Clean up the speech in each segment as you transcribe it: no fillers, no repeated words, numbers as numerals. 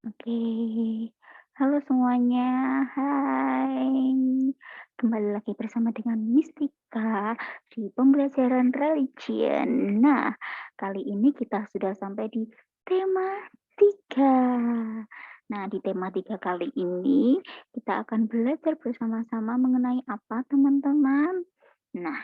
Oke, halo semuanya, hai. Kembali lagi bersama dengan Mistika di pembelajaran religion. Nah, kali ini kita sudah sampai di tema 3. Nah, di tema 3 kali ini kita akan belajar bersama-sama mengenai apa, teman-teman? Nah,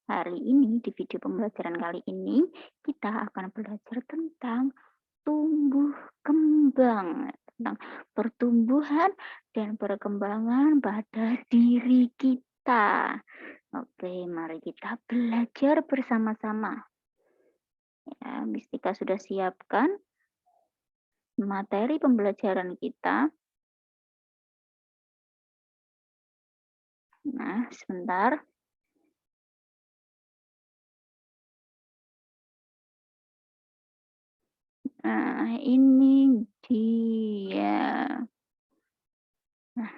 hari ini di video pembelajaran kali ini kita akan belajar tentang tumbuh kembang, tentang pertumbuhan dan perkembangan pada diri kita. Oke, mari kita belajar bersama-sama. Ya, Mistika sudah siapkan materi pembelajaran kita. Nah, sebentar. Nah, ini dia. Nah,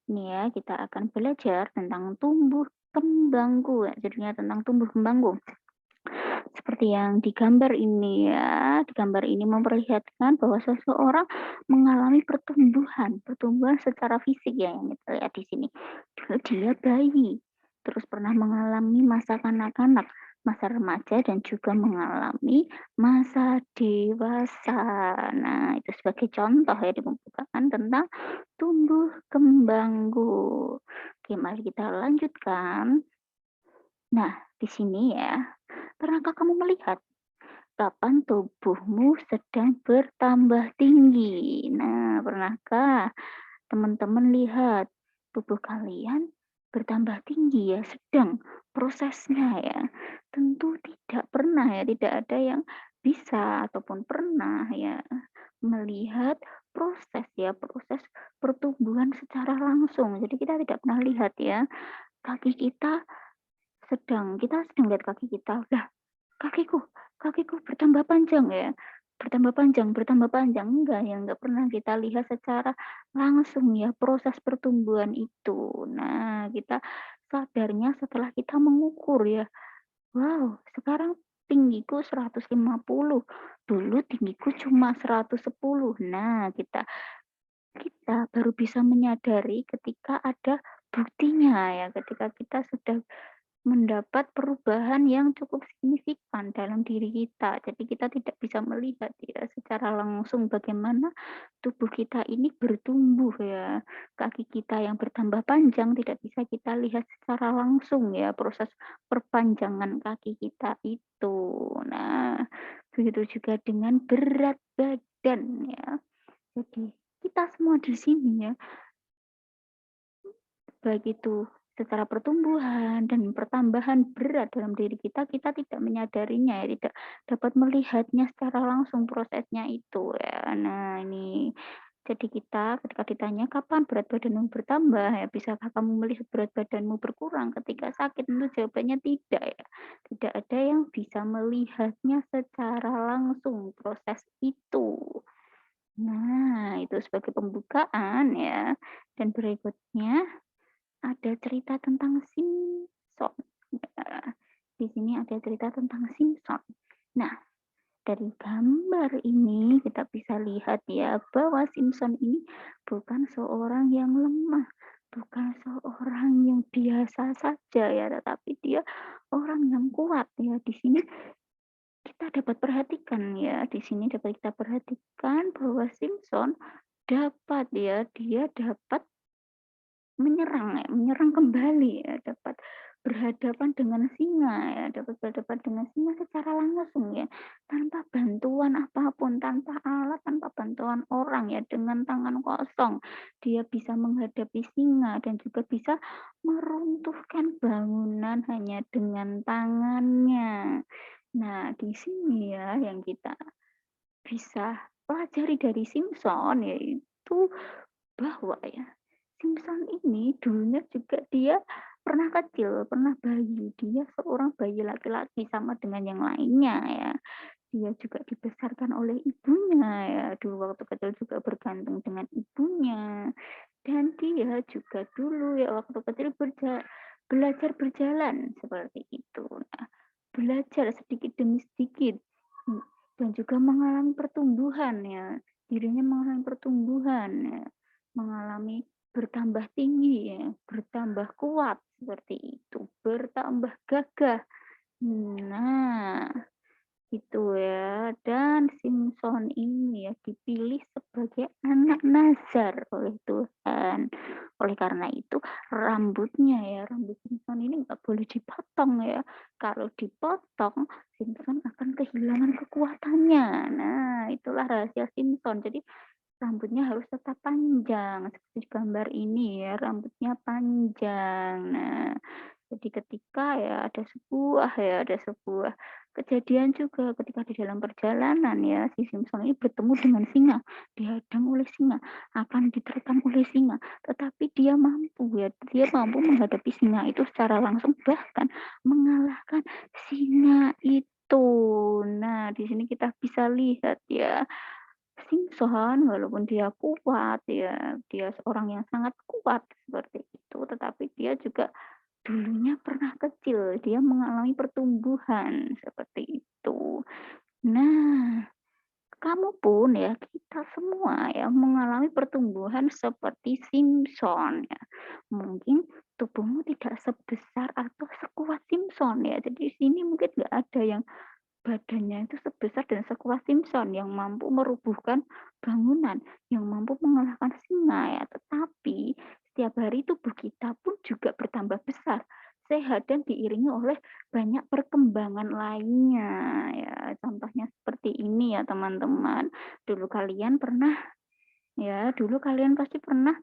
ini ya, kita akan belajar tentang tumbuh kembangku. Ya, jadinya tentang tumbuh kembangku. Seperti yang di gambar ini ya, di gambar ini memperlihatkan bahwa seseorang mengalami pertumbuhan, pertumbuhan secara fisik ya yang kita lihat di sini. Dulu dia bayi, terus pernah mengalami masa kanak-kanak, masa remaja dan juga mengalami masa dewasa. Nah, itu sebagai contoh ya di pembukaan tentang tumbuh kembangku. Oke, mari kita lanjutkan. Nah, di sini ya, pernahkah kamu melihat kapan tubuhmu sedang bertambah tinggi? Nah, pernahkah teman-teman lihat tubuh kalian bertambah tinggi ya, sedang prosesnya ya? Tentu tidak pernah ya, tidak ada yang bisa ataupun pernah ya melihat proses ya, proses pertumbuhan secara langsung. Jadi kita tidak pernah lihat ya, kaki kita sedang lihat kaki kita, lah kakiku kakiku bertambah panjang ya, bertambah panjang, enggak ya, enggak pernah kita lihat secara langsung ya proses pertumbuhan itu. Nah, kita sadarnya setelah kita mengukur ya, wow sekarang tinggiku 150, dulu tinggiku cuma 110. Nah, kita kita baru bisa menyadari ketika ada buktinya ya, ketika kita sudah mendapat perubahan yang cukup signifikan dalam diri kita. Jadi kita tidak bisa melihat ya secara langsung bagaimana tubuh kita ini bertumbuh ya. Kaki kita yang bertambah panjang tidak bisa kita lihat secara langsung ya proses perpanjangan kaki kita itu. Nah, begitu juga dengan berat badan ya. Jadi kita semua di sini ya, baik itu secara pertumbuhan dan pertambahan berat dalam diri kita, kita tidak menyadarinya ya, tidak dapat melihatnya secara langsung prosesnya itu ya. Nah, ini jadi kita ketika ditanya kapan berat badanmu bertambah ya, bisakah kamu melihat berat badanmu berkurang ketika sakit? Tentu jawabannya tidak ya. Tidak ada yang bisa melihatnya secara langsung proses itu. Nah, itu sebagai pembukaan ya. Dan berikutnya ada cerita tentang Simpson. Nah, di sini ada cerita tentang Simpson. Nah, dari gambar ini kita bisa lihat ya bahwa Simpson ini bukan seorang yang lemah, bukan seorang yang biasa saja ya, tetapi dia orang yang kuat ya. Di sini kita dapat perhatikan ya, di sini dapat kita perhatikan bahwa Simpson dapat ya, dia dapat menyerang ya, menyerang kembali ya, dapat berhadapan dengan singa ya, dapat berhadapan dengan singa secara langsung ya, tanpa bantuan apapun, tanpa alat, tanpa bantuan orang ya, dengan tangan kosong. Dia bisa menghadapi singa dan juga bisa meruntuhkan bangunan hanya dengan tangannya. Nah, di sini ya yang kita bisa pelajari dari Simpson yaitu bahwa ya, Simpson ini dulunya juga dia pernah kecil, pernah bayi. Dia seorang bayi laki-laki sama dengan yang lainnya ya. Dia juga dibesarkan oleh ibunya ya. Dulu waktu kecil juga bergantung dengan ibunya. Dan dia juga dulu ya waktu kecil belajar berjalan seperti itu. Nah, belajar sedikit demi sedikit dan juga mengalami pertumbuhan ya. dirinya mengalami pertumbuhan ya, mengalami bertambah tinggi ya, bertambah kuat seperti itu, bertambah gagah. Nah, itu ya. Dan Simpson ini ya dipilih sebagai anak nazar oleh Tuhan. Oleh karena itu rambutnya ya, rambut Simpson ini nggak boleh dipotong ya. Kalau dipotong, Simpson akan kehilangan kekuatannya. Nah, itulah rahasia Simpson. Jadi rambutnya harus tetap panjang, seperti gambar ini ya, rambutnya panjang. Nah, jadi ketika ada sebuah kejadian juga ketika di dalam perjalanan ya, si Simpson ini bertemu dengan singa, dihadang oleh singa, akan diterkam oleh singa, tetapi dia mampu menghadapi singa itu secara langsung, bahkan mengalahkan singa itu. Nah, di sini kita bisa lihat ya, Simpson walaupun dia kuat ya, dia seorang yang sangat kuat seperti itu, tetapi dia juga dulunya pernah kecil, dia mengalami pertumbuhan seperti itu. Nah, kamu pun ya, kita semua ya mengalami pertumbuhan seperti Simpson ya. Mungkin tubuhmu tidak sebesar atau sekuat Simpson ya. Jadi di sini mungkin nggak ada yang badannya itu sebesar dan sekuat Simpson yang mampu merubuhkan bangunan, yang mampu mengalahkan singa ya. Tetapi setiap hari tubuh kita pun juga bertambah besar, sehat dan diiringi oleh banyak perkembangan lainnya ya. Contohnya seperti ini ya teman-teman. Dulu kalian pasti pernah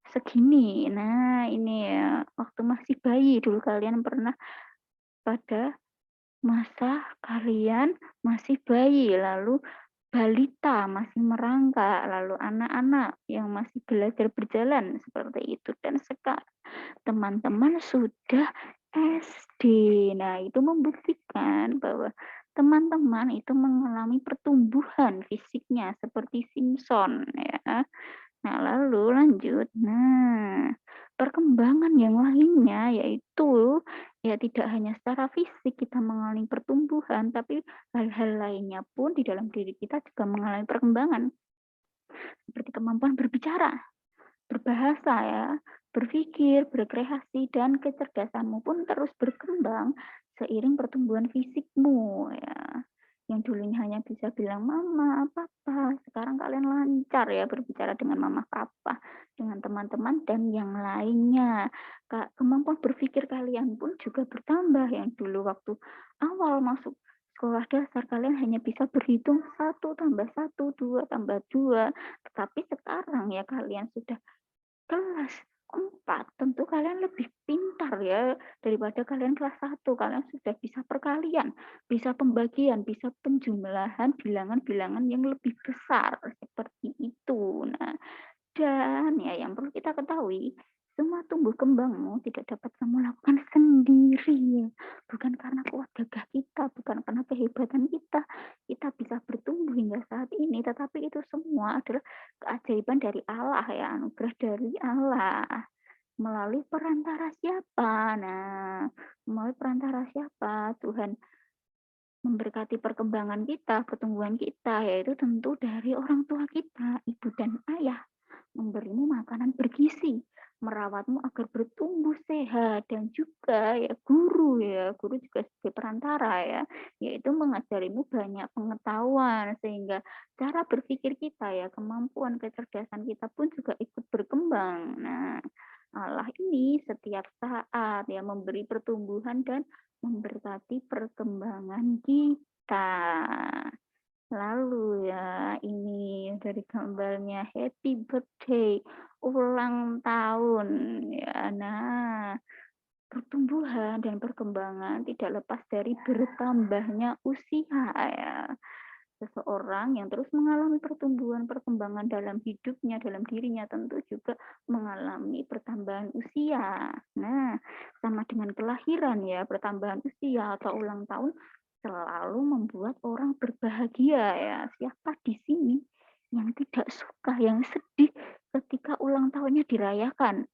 segini. Nah, ini ya waktu masih bayi dulu kalian pernah pada masa kalian masih bayi, lalu balita masih merangkak, lalu anak-anak yang masih belajar berjalan seperti itu, dan sekarang teman-teman sudah SD. Nah, itu membuktikan bahwa teman-teman itu mengalami pertumbuhan fisiknya seperti Simpson ya. Nah, lalu lanjut. Nah, perkembangan yang lainnya yaitu ya tidak hanya secara fisik kita mengalami pertumbuhan, tapi hal-hal lainnya pun di dalam diri kita juga mengalami perkembangan, seperti kemampuan berbicara, berbahasa ya, berpikir, berkreasi, dan kecerdasanmu pun terus berkembang seiring pertumbuhan fisikmu ya. Yang dulunya hanya bisa bilang mama, papa, sekarang kalian lancar ya berbicara dengan mama, papa, dengan teman-teman dan yang lainnya. Kemampuan berpikir kalian pun juga bertambah. Yang dulu waktu awal masuk sekolah dasar kalian hanya bisa berhitung 1 tambah 1, 2 tambah 2. Tetapi sekarang ya kalian sudah kelas 4 tentu kalian lebih pintar ya daripada kalian kelas 1. Kalian sudah bisa perkalian, bisa pembagian, bisa penjumlahan bilangan-bilangan yang lebih besar, seperti itu. Nah, dan ya yang perlu kita ketahui, semua tumbuh kembangmu tidak dapat kamu lakukan sendiri. Bukan karena kuat gagah kita, bukan karena kehebatan kita, kita bisa bertumbuh hingga saat ini, tetapi itu semua adalah keajaiban dari Allah ya, anugerah dari Allah. Melalui perantara siapa? Nah, melalui perantara siapa? Tuhan memberkati perkembangan kita, pertumbuhan kita, yaitu tentu dari orang tua kita, ibu dan ayah, memberimu makanan bergizi, merawatmu agar bertumbuh sehat, dan juga guru juga sebagai perantara ya, yaitu mengajarimu banyak pengetahuan sehingga cara berpikir kita ya, kemampuan kecerdasan kita pun juga ikut berkembang. Nah, Allah ini setiap saat ya memberi pertumbuhan dan memberkati perkembangan kita. Lalu ya, ini dari gambarnya happy birthday, ulang tahun ya. Nah, pertumbuhan dan perkembangan tidak lepas dari bertambahnya usia ya. Seseorang yang terus mengalami pertumbuhan perkembangan dalam hidupnya, dalam dirinya tentu juga mengalami pertambahan usia. Nah, sama dengan kelahiran ya, pertambahan usia atau ulang tahun selalu membuat orang berbahagia ya. Siapa di sini yang tidak suka, yang sedih ketika ulang tahunnya dirayakan?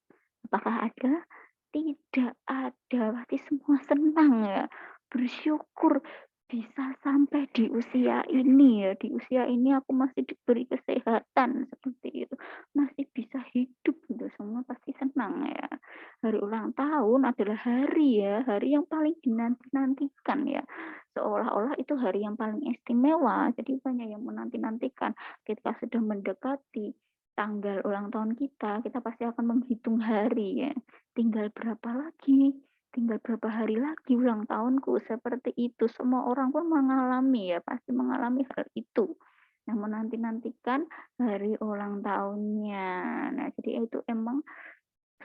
Apakah ada? Tidak ada, pasti semua senang ya, bersyukur bisa sampai di usia ini ya, di usia ini aku masih diberi kesehatan kesehatan seperti itu, masih bisa hidup gitu, semua pasti senang ya. Hari ulang tahun adalah hari ya, hari yang paling dinanti-nantikan ya. Seolah-olah itu hari yang paling istimewa, jadi banyak yang menanti-nantikan ketika sudah mendekati tanggal ulang tahun kita pasti akan menghitung hari ya. Tinggal berapa lagi? Tinggal berapa hari lagi ulang tahunku, seperti itu. Semua orang pun mengalami ya, pasti mengalami hal itu. Yang menanti-nantikan hari ulang tahunnya. Nah, jadi itu emang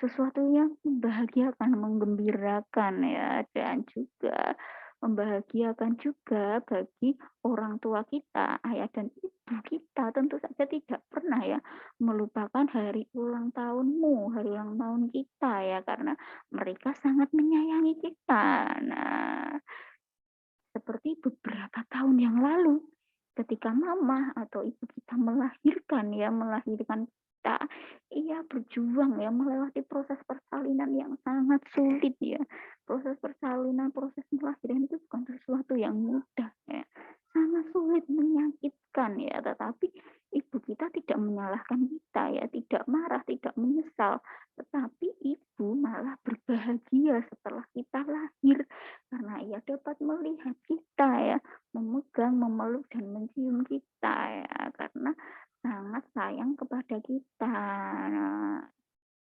sesuatu yang membahagiakan, menggembirakan ya, dan juga membahagiakan juga bagi orang tua kita, ayah dan ibu kita tentu saja tidak pernah ya melupakan hari ulang tahunmu, hari ulang tahun kita ya, karena mereka sangat menyayangi kita. Nah, seperti beberapa tahun yang lalu, ketika mama atau ibu kita melahirkan kita, ia berjuang ya melewati proses persalinan yang sangat sulit ya. Proses persalinan, proses melahirkan itu bukan sesuatu yang mudah ya. Sangat sulit, menyakitkan ya, tetapi ibu kita tidak menyalahkan kita ya, tidak marah, tidak menyesal, tetapi ibu malah berbahagia setelah kita lahir karena ia dapat melihat kita ya, memegang, memeluk, dan mencium kita ya, karena sangat sayang kepada kita. Nah,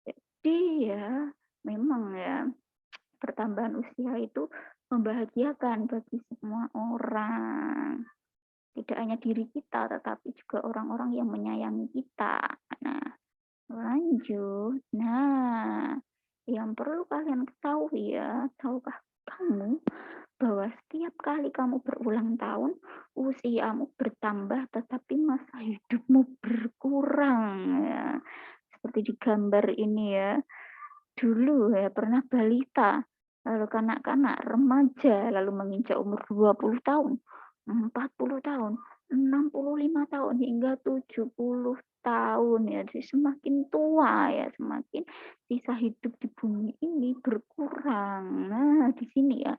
jadi ya memang ya pertambahan usia itu membahagiakan bagi semua orang. Tidak hanya diri kita, tetapi juga orang-orang yang menyayangi kita. Nah, lanjut. Nah, yang perlu kalian ketahui ya, tahukah kamu bahwa setiap kali kamu berulang tahun, usiamu bertambah, tetapi masa hidupmu berkurang ya. Seperti di gambar ini ya. Dulu ya pernah balita, lalu kanak-kanak, remaja, lalu menginjak umur 20 tahun, 40 tahun, 65 tahun, hingga 70 tahun ya. Jadi semakin tua ya, semakin sisa hidup di bumi ini berkurang. Nah, di sini ya,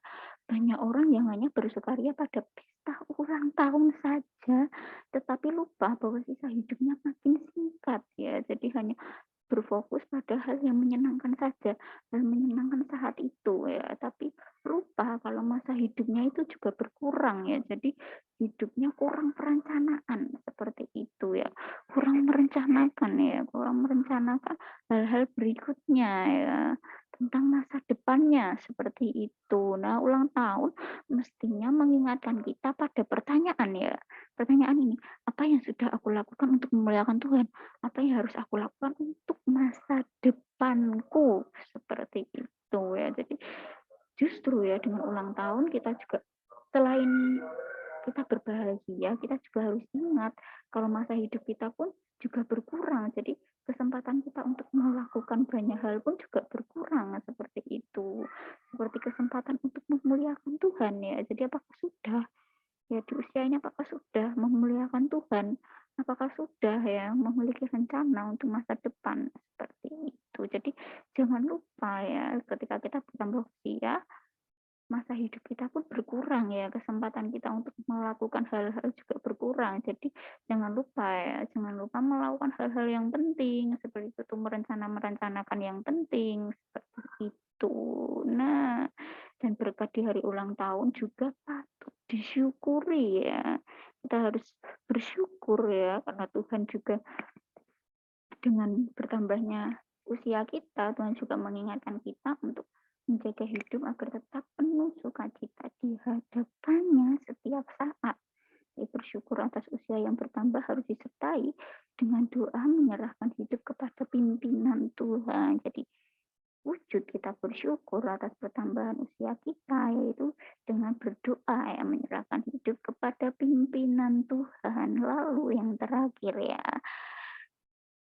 banyak orang yang hanya bersukaria pada pesta ulang tahun saja, tetapi lupa bahwa sisa hidupnya makin singkat ya. Jadi hanya berfokus pada hal yang menyenangkan saja, hal menyenangkan saat itu ya, tapi lupa kalau masa hidupnya itu juga berkurang ya. Jadi hidupnya kurang perencanaan seperti itu ya. Kurang merencanakan hal-hal berikutnya ya, tentang masa depannya seperti itu. Nah, ulang tahun mestinya mengingatkan kita pada pertanyaan ya. Pertanyaan ini, apa yang sudah aku lakukan untuk memuliakan Tuhan? Apa yang harus aku lakukan untuk masa depanku, seperti itu ya. Jadi justru ya dengan ulang tahun kita juga selain kita berbahagia, kita juga harus ingat kalau masa hidup kita pun juga berkurang. Jadi kesempatan kita untuk melakukan banyak hal pun juga berkurang seperti itu. Seperti kesempatan untuk memuliakan Tuhan ya. Jadi apakah sudah ya di usia ini, apakah sudah memuliakan Tuhan? Apakah sudah ya memiliki rencana untuk masa depan seperti itu? Jadi jangan lupa ya ketika kita bertambah usia, masa hidup kita pun berkurang ya, kesempatan kita untuk melakukan hal-hal juga berkurang. Jadi jangan lupa ya, jangan lupa melakukan hal-hal yang penting seperti itu, merencanakan yang penting seperti itu. Nah, dan berkat di hari ulang tahun juga patut disyukuri ya. Kita harus bersyukur ya karena Tuhan juga dengan bertambahnya usia kita, Tuhan juga mengingatkan kita untuk menjaga hidup agar tetap penuh sukacita di hadapannya setiap saat. Ya, bersyukur atas usia yang bertambah harus disertai dengan doa menyerahkan hidup kepada pimpinan Tuhan. Jadi wujud kita bersyukur atas pertambahan usia kita yaitu dengan berdoa ya, menyerahkan hidup kepada pimpinan Tuhan. Lalu yang terakhir ya,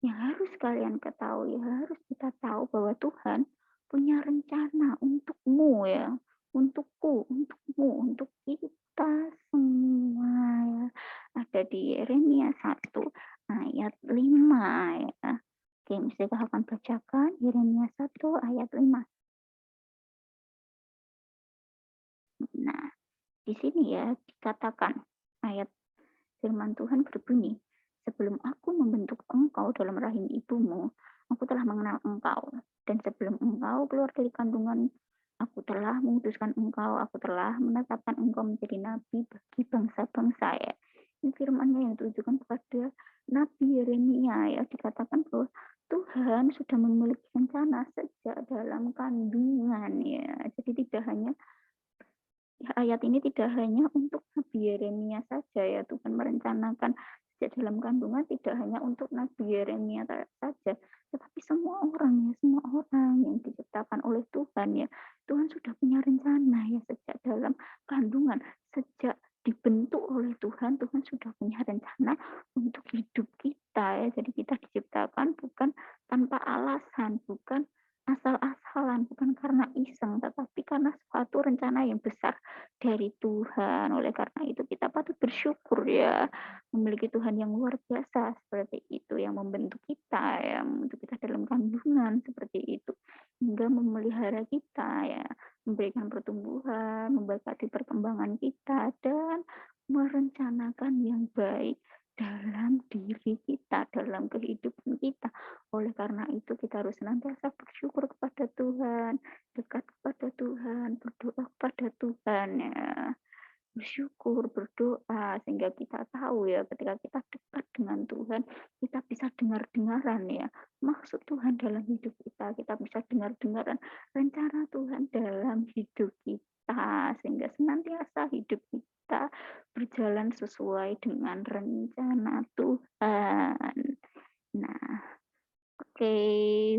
yang harus kalian ketahui, harus kita tahu bahwa Tuhan punya rencana untukmu ya, untukku, untukmu, untuk kita semua ya. Ada di Yeremia 1 ayat 5 ya. Oke, saya akan bacakan Yeremia 1 ayat 5. Nah, di sini ya dikatakan ayat firman Tuhan berbunyi, sebelum aku dalam rahim ibumu, aku telah mengenal engkau. Dan sebelum engkau keluar dari kandungan, aku telah memutuskan engkau, aku telah menetapkan engkau menjadi nabi bagi bangsa-bangsa ya. Ini firman-Nya yang ditujukan kepada Nabi Yeremia ya, dikatakan bahwa Tuhan sudah memiliki rencana sejak dalam kandungan ya. Jadi tidak hanya ayat ini tidak hanya untuk Nabi Yeremia saja ya, Tuhan merencanakan sejak dalam kandungan tidak hanya untuk Nabi Yeremia saja, tetapi semua orang ya, semua orang yang diciptakan oleh Tuhan ya. Tuhan sudah punya rencana ya sejak dalam kandungan, sejak dibentuk oleh Tuhan, Tuhan sudah punya rencana untuk hidup kita ya. Jadi kita diciptakan bukan tanpa alasan, bukan asal-asalan, bukan karena iseng, tetapi karena suatu rencana yang besar dari Tuhan. Oleh karena itu kita patut bersyukur ya, memiliki Tuhan yang luar biasa seperti itu, yang membentuk kita, yang membentuk kita dalam kandungan seperti itu, hingga memelihara kita ya, memberikan pertumbuhan, memberkati perkembangan kita, dan merencanakan yang baik dalam diri kita, dalam kehidupan kita. Oleh karena itu kita harus senantiasa bersyukur kepada Tuhan, dekat kepada Tuhan, berdoa kepada Tuhan ya. Bersyukur, berdoa sehingga kita tahu ya ketika kita dekat dengan Tuhan, kita bisa dengar-dengaran ya maksud Tuhan dalam hidup kita. Kita bisa dengar-dengaran rencana Tuhan dalam hidup kita sehingga senantiasa hidup kita berjalan sesuai dengan rencana Tuhan. Nah, oke,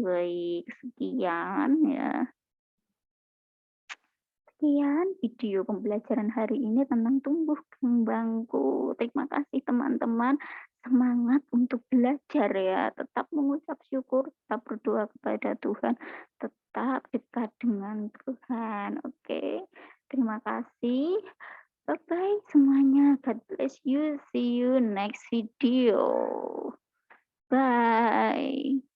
baik sekian ya. Sekian video pembelajaran hari ini tentang tumbuh kembangku. Terima kasih teman-teman. Semangat untuk belajar ya. Tetap mengucap syukur, tetap berdoa kepada Tuhan, tetap dekat dengan Tuhan. Oke. Terima kasih. Bye-bye semuanya. God bless you. See you next video. Bye.